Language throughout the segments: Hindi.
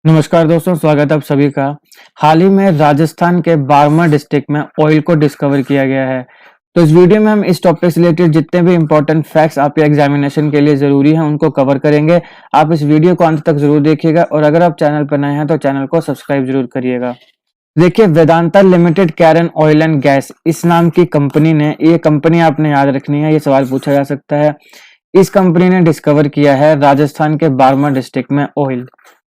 नमस्कार दोस्तों, स्वागत है आप सभी का। हाल ही में राजस्थान के बारमर डिस्ट्रिक्ट में ऑयल को डिस्कवर किया गया है। तो इस वीडियो में हम इस टॉपिक से रिलेटेड जितने भी इंपॉर्टेंट फैक्ट्स आपके एग्जामिनेशन के लिए जरूरी हैं उनको कवर करेंगे। आप इस वीडियो को अंत तक जरूर देखिएगा और अगर आप चैनल पर नए हैं तो चैनल को सब्सक्राइब जरूर करिएगा। देखिए, Vedanta limited Cairn oil and gas इस नाम की कंपनी ने, ये कंपनी आपने याद रखनी है, ये सवाल पूछा जा सकता है। इस कंपनी ने डिस्कवर किया है राजस्थान के बारमर डिस्ट्रिक्ट में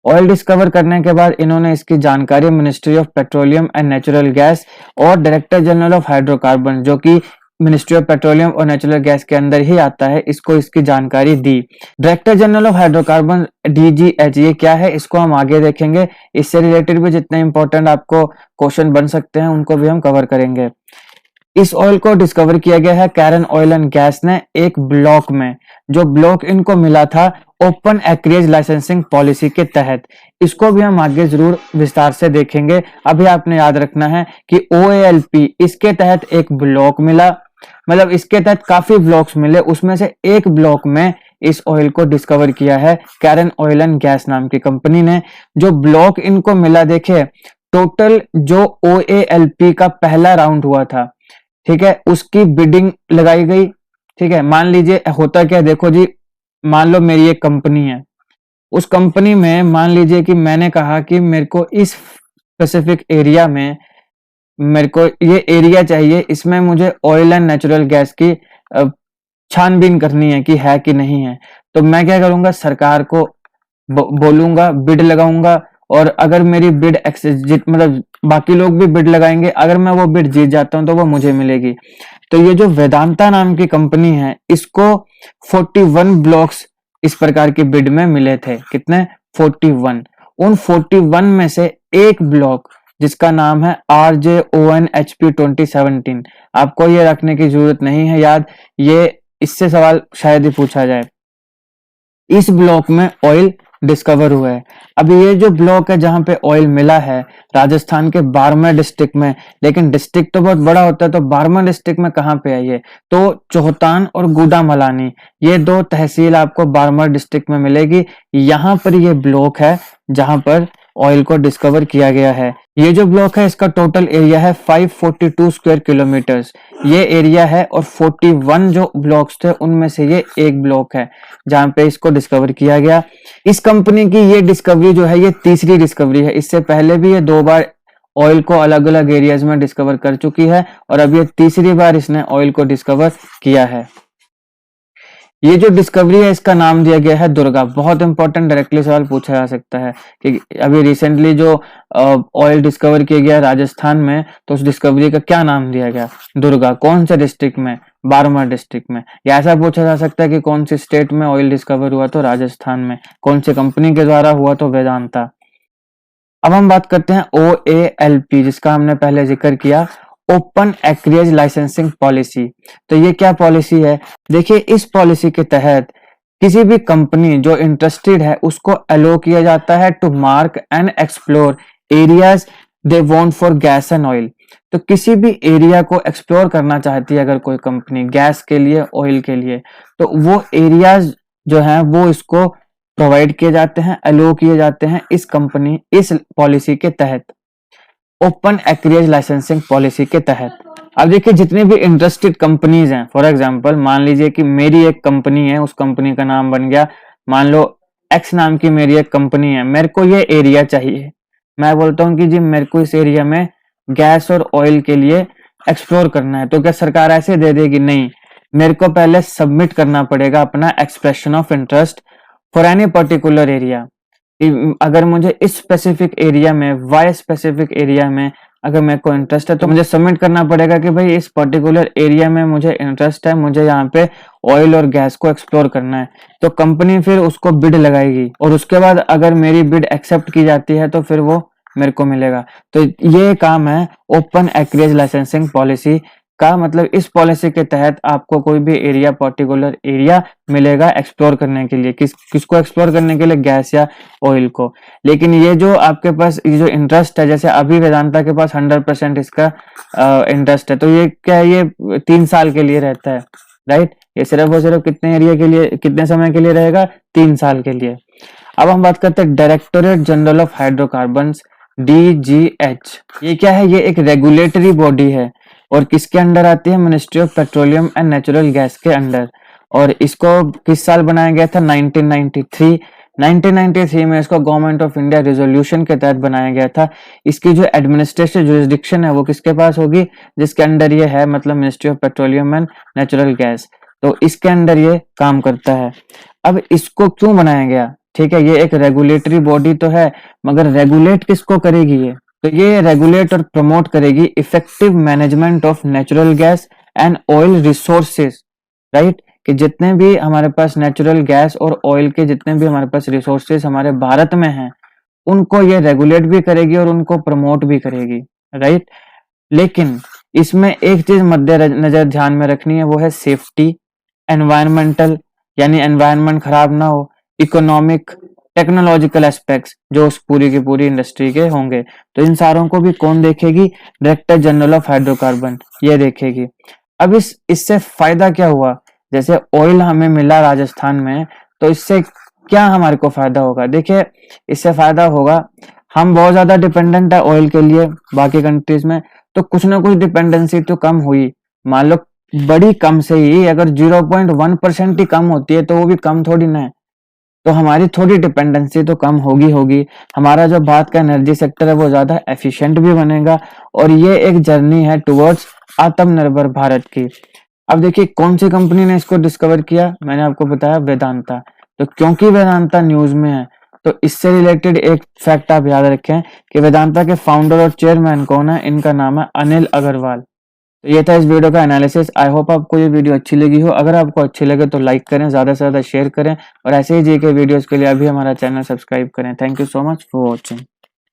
ऑयल डिस्कवर करने के बाद इन्होंने इसकी जानकारी ministry of petroleum and natural gas और डायरेक्टर जनरल ऑफ हाइड्रोकार्बन, जो कि मिनिस्ट्री ऑफ पेट्रोलियम और नेचुरल गैस के अंदर ही आता है, इसको इसकी जानकारी दी। Director general of hydrocarbon DGH ये क्या है, इसको हम आगे देखेंगे। इससे रिलेटेड भी जितने इंपॉर्टेंट आपको क्वेश्चन बन सकते हैं उनको भी हम कवर करेंगे। इस ऑयल को डिस्कवर किया गया है कैरन ऑयल एंड गैस ने एक ब्लॉक में, जो ब्लॉक इनको मिला था ओपन एक्रेज लाइसेंसिंग पॉलिसी के तहत। इसको भी हम आगे जरूर विस्तार से देखेंगे। अभी आपने याद रखना है कि OALP इसके तहत एक ब्लॉक मिला, मतलब इसके तहत काफी ब्लॉक्स मिले, उसमें से एक ब्लॉक में इस ऑयल को डिस्कवर किया है कैरन ऑयल एंड गैस नाम की कंपनी ने। जो ब्लॉक इनको मिला, देखे टोटल जो OALP का पहला राउंड हुआ था, ठीक है, उसकी बिडिंग लगाई गई। ठीक है, मान लीजिए होता क्या, देखो जी, मान लो मेरी एक कंपनी है, उस कंपनी में मान लीजिए कि मैंने कहा कि मेरे को इस स्पेसिफिक एरिया में मेरे को ये एरिया चाहिए, इसमें मुझे ऑयल एंड नेचुरल गैस की छानबीन करनी है कि है कि नहीं है। तो मैं क्या करूंगा, सरकार को बोलूंगा, बिड लगाऊंगा, और अगर मेरी बिड मतलब बाकी लोग भी बिड लगाएंगे, अगर मैं वो बिड जीत जाता हूं तो वो मुझे मिलेगी। तो ये जो वेदांता नाम की कंपनी है, इसको 41 ब्लॉक्स इस प्रकार की बिड में मिले थे। कितने? 41। उन 41 में से एक ब्लॉक जिसका नाम है RJONHP 2017, आपको ये रखने की जरूरत नहीं है याद, ये इससे सवाल शायद ही पूछा जाए। इस ब्लॉक में ऑयल डिस्कवर हुआ है। अभी ये जो ब्लॉक है जहां पे ऑयल मिला है राजस्थान के बारमर डिस्ट्रिक्ट में, लेकिन डिस्ट्रिक्ट तो बहुत बड़ा होता है, तो बारमर डिस्ट्रिक्ट में कहां पे है ये, तो चौहतान और गुडामलानी, ये दो तहसील आपको बारमर डिस्ट्रिक्ट में मिलेगी। यहां पर ये ब्लॉक है जहां पर ऑयल को डिस्कवर किया गया है। ये जो ब्लॉक है इसका टोटल एरिया है 542 स्क्वायर किलोमीटर्स, ये एरिया है, और 41 जो ब्लॉक्स थे उनमें से ये एक ब्लॉक है जहां पे इसको डिस्कवर किया गया। इस कंपनी की ये डिस्कवरी जो है ये तीसरी डिस्कवरी है। इससे पहले भी ये 2 बार ऑयल को अलग अलग एरियाज में डिस्कवर कर चुकी है, और अब ये तीसरी बार इसने ऑयल को डिस्कवर किया है। ये जो डिस्कवरी है इसका नाम दिया गया है दुर्गा। बहुत इंपॉर्टेंट, डायरेक्टली सवाल पूछा जा सकता है कि अभी रिसेंटली जो ऑयल डिस्कवर किया गया राजस्थान में, तो उस डिस्कवरी का क्या नाम दिया गया? दुर्गा। कौन से डिस्ट्रिक्ट में? बारमर डिस्ट्रिक्ट में। या ऐसा पूछा जा सकता है कि कौन सी स्टेट में ऑयल डिस्कवर हुआ, तो राजस्थान में। कौन सी कंपनी के द्वारा हुआ, तो वेदांता। अब हम बात करते हैं OALP, जिसका हमने पहले जिक्र किया, ओपन एक्रेज लाइसेंसिंग पॉलिसी। तो ये क्या पॉलिसी है? देखिए, इस पॉलिसी के तहत किसी भी कंपनी जो इंटरेस्टेड है उसको अलो किया जाता है to mark and explore areas they want for gas and oil. तो किसी भी एरिया को एक्सप्लोर करना चाहती है अगर कोई कंपनी गैस के लिए, ऑयल के लिए, तो वो एरियाज जो हैं वो इसको प्रोवाइड किए जाते हैं, अलो किए जाते हैं इस पॉलिसी के तहत, ओपन एक्रेज लाइसेंसिंग पॉलिसी के तहत। अब देखिए, जितनी भी इंटरेस्टेड कंपनीज हैं, फॉर एग्जांपल मान लीजिए कि मेरी एक कंपनी है, उस कंपनी का नाम बन गया, मान लो एक्स नाम की मेरी एक कंपनी है, मेरे को ये एरिया चाहिए। मैं बोलता हूँ कि जी मेरे को इस एरिया में गैस और ऑयल के लिए एक्सप्लोर करना है, तो क्या सरकार ऐसे दे देगी? नहीं, मेरे को पहले सबमिट करना पड़ेगा अपना expression of interest for any particular area. अगर मुझे इस स्पेसिफिक एरिया में, वाई स्पेसिफिक एरिया में अगर मेरे को इंटरेस्ट है, तो मुझे सबमिट करना पड़ेगा कि भाई इस पर्टिकुलर एरिया में मुझे इंटरेस्ट है, मुझे यहाँ पे ऑयल और गैस को एक्सप्लोर करना है। तो कंपनी फिर उसको बिड लगाएगी, और उसके बाद अगर मेरी बिड एक्सेप्ट की जाती है तो फिर वो मेरे को मिलेगा। तो ये काम है ओपन एक्रेज लाइसेंसिंग पॉलिसी का। मतलब इस पॉलिसी के तहत आपको कोई भी एरिया, पर्टिकुलर एरिया मिलेगा एक्सप्लोर करने के लिए। किसको एक्सप्लोर करने के लिए? गैस या ऑयल को। लेकिन ये जो आपके पास ये जो इंटरेस्ट है, जैसे अभी वेदांता के पास 100% इसका इंटरेस्ट है, तो ये क्या है, ये 3 साल के लिए रहता है, राइट। ये सिर्फ और सिर्फ कितने एरिया के लिए, कितने समय के लिए रहेगा? 3 साल के लिए। अब हम बात करते हैं directorate general of hydrocarbons, DGH। ये क्या है? ये एक रेगुलेटरी बॉडी है और किसके अंडर आती है? Ministry of petroleum and natural gas के अंडर। और इसको किस साल बनाया गया था? 1993। 1993 में इसको गवर्नमेंट ऑफ इंडिया रेजोल्यूशन के तहत बनाया गया था। इसकी जो एडमिनिस्ट्रेटिव जुरिस्डिक्शन है वो किसके पास होगी? जिसके अंडर ये है, मतलब ministry of petroleum and natural gas, तो इसके अंडर ये काम करता है। अब इसको क्यों बनाया गया? ठीक है, ये एक रेगुलेटरी बॉडी तो है, मगर रेगुलेट किसको करेगी ये? तो ये रेगुलेट और प्रमोट करेगी effective management of natural gas and oil resources, right? कि जितने भी हमारे पास नेचुरल गैस और ऑयल के जितने भी हमारे पास रिसोर्सेज हमारे भारत में हैं, उनको ये रेगुलेट भी करेगी और उनको प्रमोट भी करेगी, राइट? लेकिन इसमें एक चीज मद्देनजर ध्यान में रखनी है, वो है सेफ्टी, एनवायरमेंटल यानी एनवायरमेंट खराब ना हो, इकोनॉमिक, टेक्नोलॉजिकल एस्पेक्ट्स जो उस पूरी की पूरी इंडस्ट्री के होंगे। तो इन सारों को भी कौन देखेगी? डायरेक्टर जनरल ऑफ हाइड्रोकार्बन ये देखेगी। अब इससे फायदा क्या हुआ? जैसे ऑयल हमें मिला राजस्थान में, तो इससे क्या हमारे को फायदा होगा? देखिए, इससे फायदा होगा, हम बहुत ज्यादा डिपेंडेंट है ऑयल के लिए बाकी कंट्रीज में, तो कुछ ना कुछ डिपेंडेंसी तो कम हुई। मान लो बड़ी कम से ही अगर 0.1% ही कम होती है तो वो भी कम थोड़ी ना है, तो हमारी थोड़ी डिपेंडेंसी तो कम होगी। हमारा जो भारत का एनर्जी सेक्टर है वो ज्यादा एफिशिएंट भी बनेगा और ये एक जर्नी है टुवर्ड्स आत्मनिर्भर भारत की। अब देखिए कौन सी कंपनी ने इसको डिस्कवर किया? मैंने आपको बताया वेदांता। तो क्योंकि वेदांता न्यूज में है, तो इससे रिलेटेड एक फैक्ट आप याद रखें कि वेदांता के फाउंडर और चेयरमैन कौन है? इनका नाम है अनिल अग्रवाल। तो ये था इस वीडियो का एनालिसिस। आई होप आपको ये वीडियो अच्छी लगी हो। अगर आपको अच्छी लगे तो लाइक करें, ज्यादा से ज्यादा शेयर करें और ऐसे ही जीके वीडियोस के लिए अभी हमारा चैनल सब्सक्राइब करें। Thank you so much for watching.